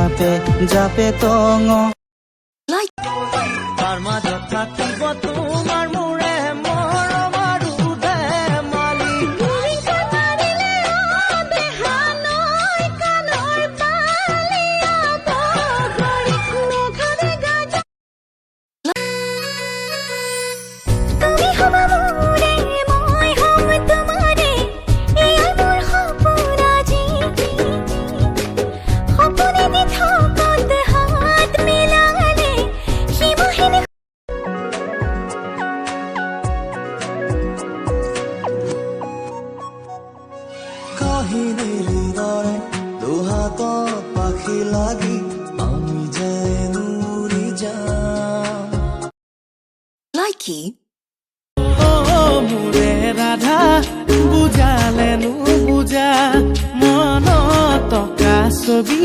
জাপে জাপে তঙ তাৰ মাজত থাকিব তোমাৰ মোৰে মৰম আৰু ধেমালি কাহিনীৰ দৰে দুহাতত পাখি লাগি আমি যেন উৰি যাম লাইকি মোৰে ৰাধা বুজালে নুবুজা মনত টকা ছবি